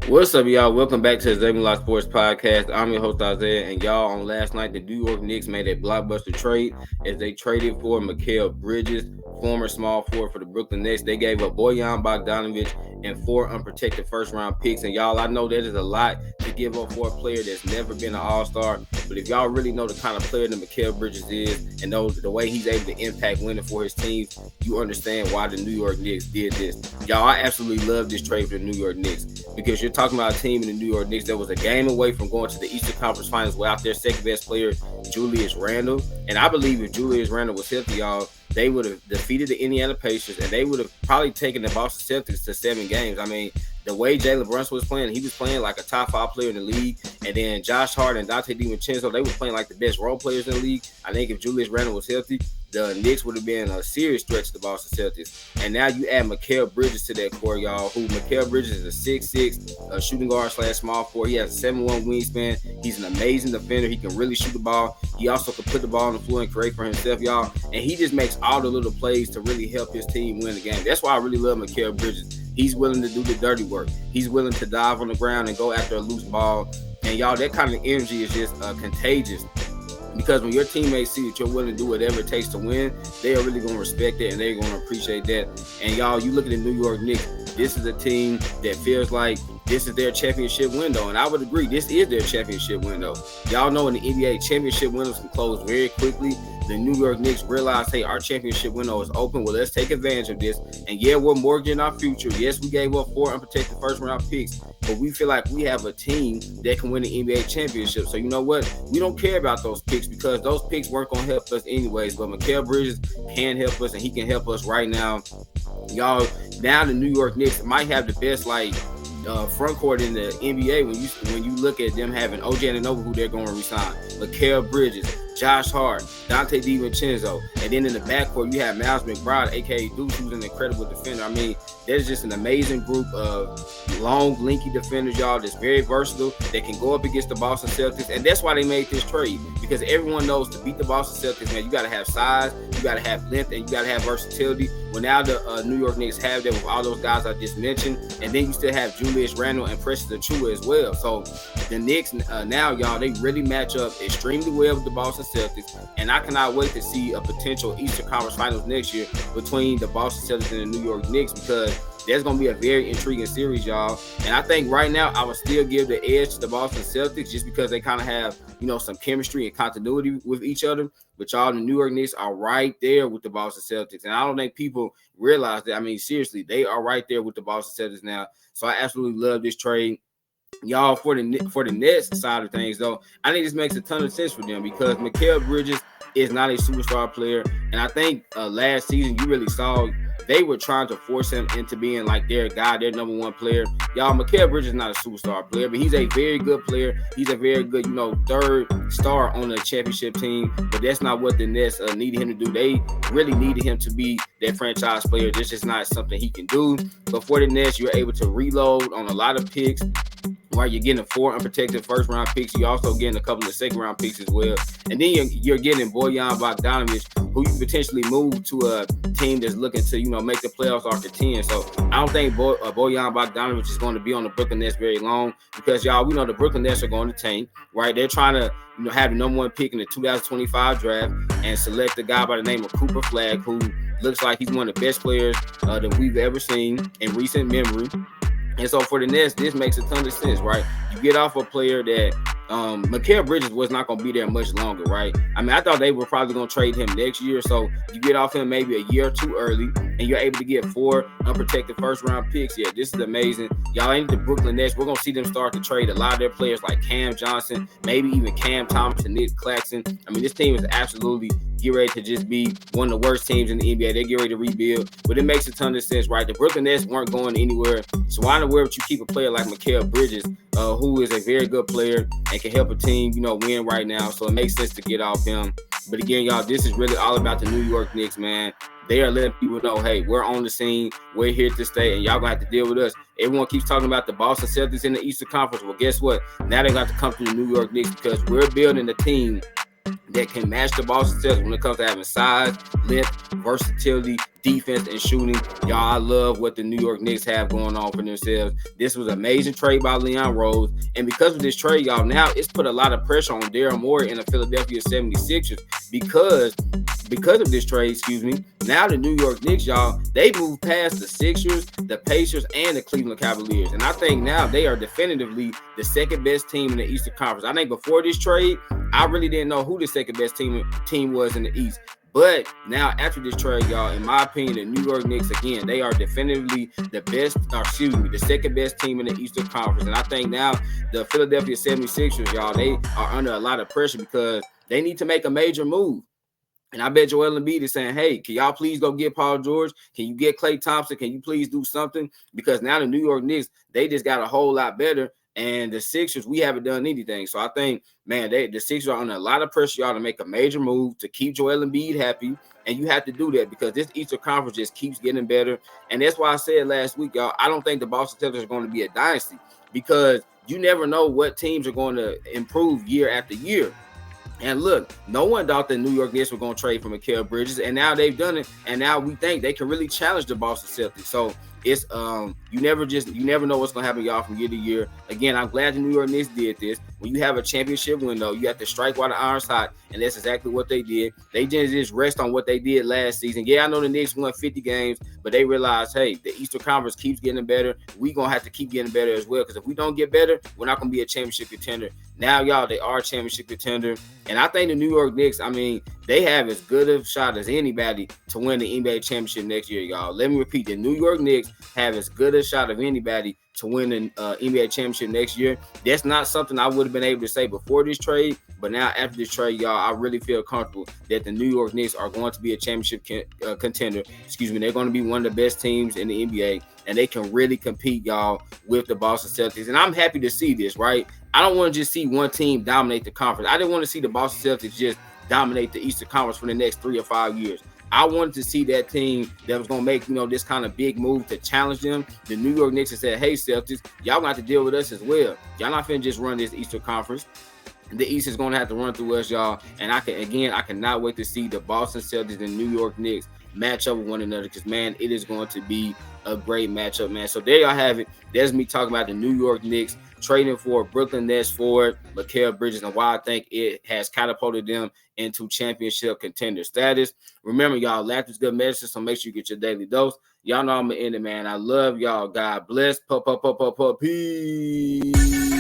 What's up, y'all? Welcome back to the Zebulon Law Sports Podcast. I'm your host, Isaiah, and y'all, on last night, the New York Knicks made a blockbuster trade as they traded for Mikal Bridges, former small forward for the Brooklyn Nets. They gave up Bojan Bogdanovic and 4 unprotected first-round picks. And y'all, I know that is a lot to give up for a player that's never been an all-star, but if y'all really know the kind of player that Mikal Bridges is and know the way he's able to impact winning for his teams, you understand why the New York Knicks did this. Y'all, I absolutely love this trade for the New York Knicks because you're talking about a team in the New York Knicks that was a game away from going to the Eastern Conference Finals without their second best player, Julius Randle. And I believe if Julius Randle was healthy, y'all, they would have defeated the Indiana Pacers and they would have probably taken the Boston Celtics to 7 games. I mean, the way Jalen Brunson was playing, he was playing like a top 5 player in the league. And then Josh Hart and Dante DiVincenzo, they were playing like the best role players in the league. I think if Julius Randle was healthy, the Knicks would have been a serious threat to the Boston Celtics. And now you add Mikal Bridges to that core, y'all, who Mikal Bridges is a 6'6", shooting guard / small forward. He has a 7'1" wingspan. He's an amazing defender. He can really shoot the ball. He also can put the ball on the floor and create for himself, y'all. And he just makes all the little plays to really help his team win the game. That's why I really love Mikal Bridges. He's willing to do the dirty work. He's willing to dive on the ground and go after a loose ball. And, y'all, that kind of energy is just contagious. Because when your teammates see that you're willing to do whatever it takes to win, they are really going to respect it and they're going to appreciate that. And, y'all, you look at the New York Knicks, this is a team that feels like this is their championship window. And I would agree, this is their championship window. Y'all know in the NBA, championship windows can close very quickly. The New York Knicks realize, hey, our championship window is open. Well, let's take advantage of this. And, yeah, we're mortgaging our future. Yes, we gave up 4 unprotected first-round picks, but we feel like we have a team that can win the NBA championship. So, you know what? We don't care about those picks because those picks weren't going to help us anyways. But Mikal Bridges can help us, and he can help us right now. Y'all, now the New York Knicks might have the best, front court in the NBA when you look at them having OG Anunoby, who they're going to resign, Mikal Bridges, Josh Hart, Dante DiVincenzo, and then in the backcourt you have Miles McBride, aka Deuce, who's an incredible defender. I mean, there's just an amazing group of long, lanky defenders, y'all, that's very versatile, that can go up against the Boston Celtics, and that's why they made this trade, because everyone knows to beat the Boston Celtics, man, you got to have size, you got to have length, and you got to have versatility. Well, now the New York Knicks have that with all those guys I just mentioned, and then you still have Julius Randle and Precious Achiuwa as well. So the Knicks now, y'all, they really match up extremely well with the Boston Celtics, and I cannot wait to see a potential Eastern Conference Finals next year between the Boston Celtics and the New York Knicks, because there's going to be a very intriguing series, y'all. And I think right now I would still give the edge to the Boston Celtics just because they kind of have, some chemistry and continuity with each other. But, y'all, the New York Knicks are right there with the Boston Celtics. And I don't think people realize that. I mean, seriously, they are right there with the Boston Celtics now. So I absolutely love this trade. Y'all, for the Nets side of things, though, I think this makes a ton of sense for them because Mikal Bridges is not a superstar player. And I think last season you really saw they were trying to force him into being like their guy, their number one player. Y'all, Mikal Bridges is not a superstar player, but he's a very good player. He's a very good, third star on the championship team. But that's not what the Nets needed him to do. They really needed him to be their franchise player. This is not something he can do. But for the Nets, you're able to reload on a lot of picks. Right, you're getting 4 unprotected first-round picks. You're also getting a couple of second-round picks as well. And then you're getting Bojan Bogdanovic, who you potentially move to a team that's looking to, make the playoffs after 10. So I don't think Bojan Bogdanovic is going to be on the Brooklyn Nets very long because, y'all, we know the Brooklyn Nets are going to tank, right? They're trying to, have the number 1 pick in the 2025 draft and select a guy by the name of Cooper Flagg, who looks like he's one of the best players that we've ever seen in recent memory. And so for the Nets, this makes a ton of sense, right? You get off a player that Mikal Bridges was not going to be there much longer, right? I mean, I thought they were probably going to trade him next year. So you get off him maybe a year or two early, and you're able to get 4 unprotected first-round picks. Yeah, this is amazing. Y'all ain't the Brooklyn Nets. We're going to see them start to trade a lot of their players like Cam Johnson, maybe even Cam Thomas and Nick Claxton. I mean, this team is absolutely get ready to just be one of the worst teams in the NBA. They get ready to rebuild, but it makes a ton of sense, right? The Brooklyn Nets weren't going anywhere, so why in the world would you keep a player like Mikal Bridges, who is a very good player and can help a team, win right now? So it makes sense to get off him. But again, y'all, this is really all about the New York Knicks, man. They are letting people know, hey, we're on the scene, we're here to stay, and y'all gonna have to deal with us. Everyone keeps talking about the Boston Celtics in the Eastern Conference. Well, guess what? Now they got to come to the New York Knicks because we're building a team that can match the Boston Celtics when it comes to having size, length, versatility, defense, and shooting. Y'all, I love what the New York Knicks have going on for themselves. This was an amazing trade by Leon Rose. And because of this trade, y'all, now it's put a lot of pressure on Daryl Morey and the Philadelphia 76ers because of this trade, now the New York Knicks, y'all, they moved past the Sixers, the Pacers, and the Cleveland Cavaliers. And I think now they are definitively the second best team in the Eastern Conference. I think before this trade, I really didn't know who the second best team was in the East. But now after this trade, y'all, in my opinion, the New York Knicks, again, they are definitively the second best team in the Eastern Conference. And I think now the Philadelphia 76ers, y'all, they are under a lot of pressure because they need to make a major move. And I bet Joel Embiid is saying, hey, can y'all please go get Paul George? Can you get Klay Thompson? Can you please do something? Because now the New York Knicks, they just got a whole lot better. And the Sixers, we haven't done anything. So I think, man, the Sixers are under a lot of pressure, y'all, to make a major move to keep Joel Embiid happy. And you have to do that because this Eastern Conference just keeps getting better. And that's why I said last week, y'all, I don't think the Boston Celtics are going to be a dynasty because you never know what teams are going to improve year after year. And look, no one thought the New York Knicks were going to trade for Mikal Bridges, and now they've done it. And now we think they can really challenge the Boston Celtics. So it's you never know what's going to happen, y'all, from year to year. Again, I'm glad the New York Knicks did this. When you have a championship window, you have to strike while the iron's hot, and that's exactly what they did. They didn't just rest on what they did last season. Yeah, I know the Knicks won 50 games, but they realized, hey, the Eastern Conference keeps getting better. We're going to have to keep getting better as well because if we don't get better, we're not going to be a championship contender. Now, y'all, they are a championship contender. And I think the New York Knicks, I mean, they have as good a shot as anybody to win the NBA championship next year, y'all. Let me repeat, the New York Knicks have as good a shot of anybody to win the NBA championship next year. That's not something I would have been able to say before this trade, but now after this trade, y'all, I really feel comfortable that the New York Knicks are going to be a championship contender. They're going to be one of the best teams in the NBA, and they can really compete, y'all, with the Boston Celtics. And I'm happy to see this, right? I don't want to just see one team dominate the conference. I didn't want to see the Boston Celtics just dominate the Eastern Conference for the next 3 or 5 years. I wanted to see that team that was going to make, this kind of big move to challenge them. The New York Knicks said, hey, Celtics, y'all going to have to deal with us as well. Y'all not finna just run this Eastern Conference. The East is going to have to run through us, y'all. And I cannot wait to see the Boston Celtics and New York Knicks match up with one another because, man, it is going to be a great matchup, man. So there y'all have it. There's me talking about the New York Knicks trading for Brooklyn Nets forward Mikal Bridges and why I think it has catapulted them into championship contender status. Remember, y'all, laughter's good medicine, so make sure you get your daily dose. Y'all know I'm going to end it, man. I love y'all. God bless. Peace.